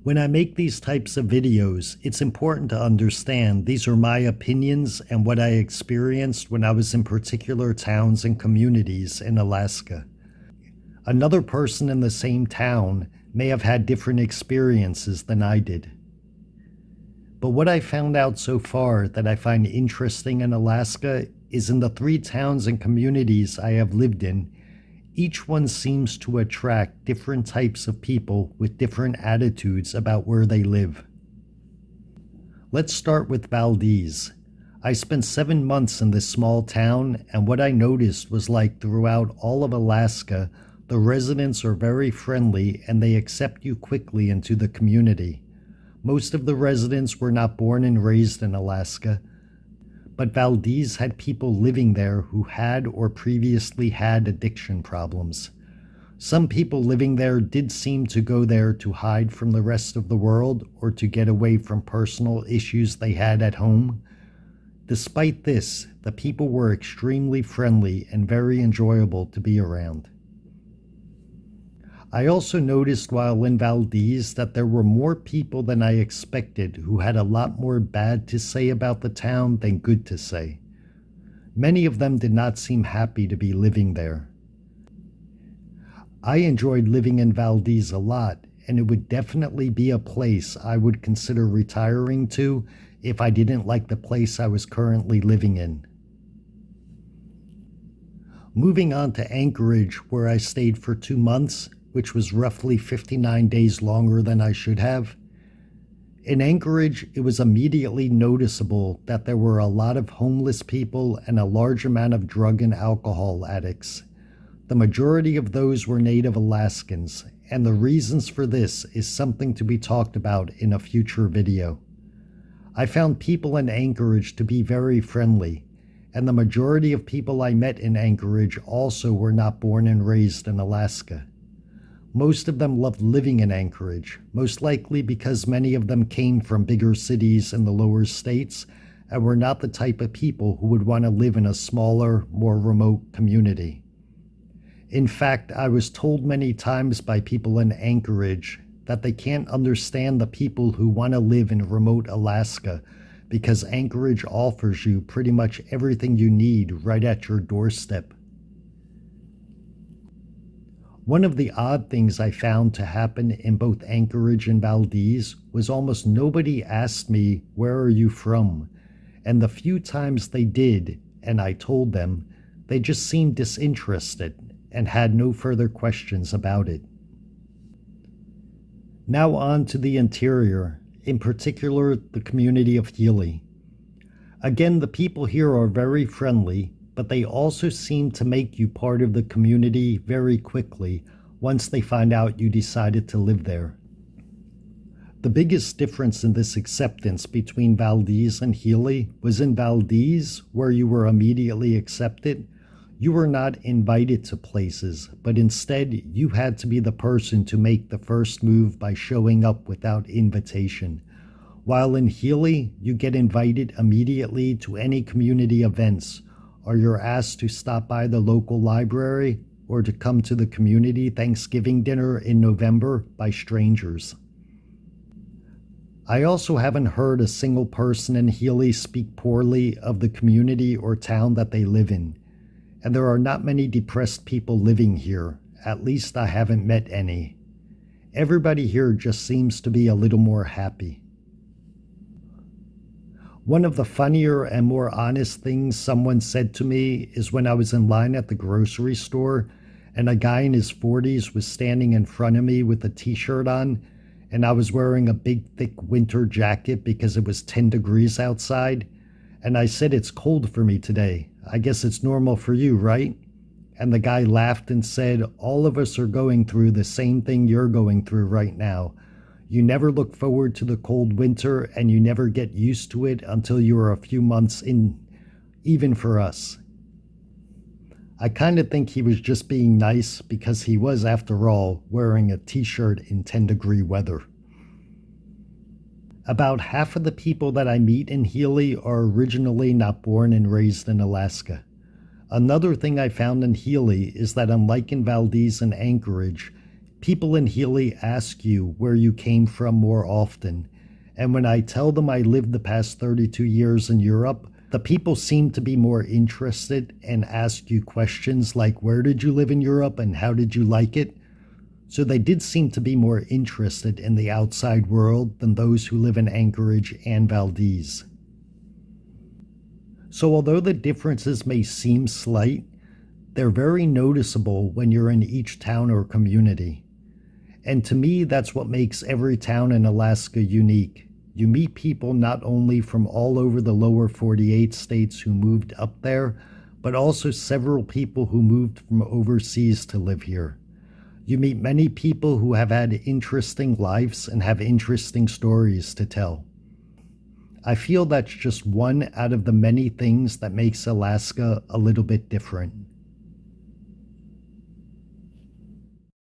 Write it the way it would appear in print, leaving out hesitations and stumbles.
When I make these types of videos, it's important to understand these are my opinions and what I experienced when I was in particular towns and communities in Alaska. Another person in the same town may have had different experiences than I did. But what I found out so far that I find interesting in Alaska is in the 3 towns and communities I have lived in, each one seems to attract different types of people with different attitudes about where they live. Let's start with Valdez. I spent 7 months in this small town, and what I noticed was like throughout all of Alaska, the residents are very friendly and they accept you quickly into the community. Most of the residents were not born and raised in Alaska, but Valdez had people living there who had or previously had addiction problems. Some people living there did seem to go there to hide from the rest of the world or to get away from personal issues they had at home. Despite this, the people were extremely friendly and very enjoyable to be around. I also noticed while in Valdez that there were more people than I expected who had a lot more bad to say about the town than good to say. Many of them did not seem happy to be living there. I enjoyed living in Valdez a lot, and it would definitely be a place I would consider retiring to if I didn't like the place I was currently living in. Moving on to Anchorage, where I stayed for 2 months, which was roughly 59 days longer than I should have. In Anchorage, it was immediately noticeable that there were a lot of homeless people and a large amount of drug and alcohol addicts. The majority of those were native Alaskans, and the reasons for this is something to be talked about in a future video. I found people in Anchorage to be very friendly, and the majority of people I met in Anchorage also were not born and raised in Alaska. Most of them loved living in Anchorage, most likely because many of them came from bigger cities in the lower states and were not the type of people who would want to live in a smaller, more remote community. In fact, I was told many times by people in Anchorage that they can't understand the people who want to live in remote Alaska because Anchorage offers you pretty much everything you need right at your doorstep. One of the odd things I found to happen in both Anchorage and Valdez was almost nobody asked me, "Where are you from?" And the few times they did, and I told them, they just seemed disinterested and had no further questions about it. Now on to the interior, in particular the community of Healy. Again, the people here are very friendly, but they also seem to make you part of the community very quickly once they find out you decided to live there. The biggest difference in this acceptance between Valdez and Healy was in Valdez, where you were immediately accepted, you were not invited to places, but instead you had to be the person to make the first move by showing up without invitation. While in Healy, you get invited immediately to any community events, or you're asked to stop by the local library or to come to the community Thanksgiving dinner in November by strangers. I also haven't heard a single person in Healy speak poorly of the community or town that they live in, and there are not many depressed people living here, at least I haven't met any. Everybody here just seems to be a little more happy. One of the funnier and more honest things someone said to me is when I was in line at the grocery store and a guy in his 40s was standing in front of me with a t-shirt on, and I was wearing a big thick winter jacket because it was 10 degrees outside, and I said, "It's cold for me today. I guess it's normal for you, right?" And the guy laughed and said, "All of us are going through the same thing you're going through right now. You never look forward to the cold winter, and you never get used to it until you are a few months in, even for us." I kind of think he was just being nice because he was, after all, wearing a t-shirt in 10-degree weather. About half of the people that I meet in Healy are originally not born and raised in Alaska. Another thing I found in Healy is that unlike in Valdez and Anchorage, People in Healy ask you where you came from more often, and when I tell them I lived the past 32 years in Europe, the people seem to be more interested and ask you questions like where did you live in Europe and how did you like it? So they did seem to be more interested in the outside world than those who live in Anchorage and Valdez. So although the differences may seem slight, they're very noticeable when you're in each town or community. And to me, that's what makes every town in Alaska unique. You meet people not only from all over the lower 48 states who moved up there, but also several people who moved from overseas to live here. You meet many people who have had interesting lives and have interesting stories to tell. I feel that's just one out of the many things that makes Alaska a little bit different.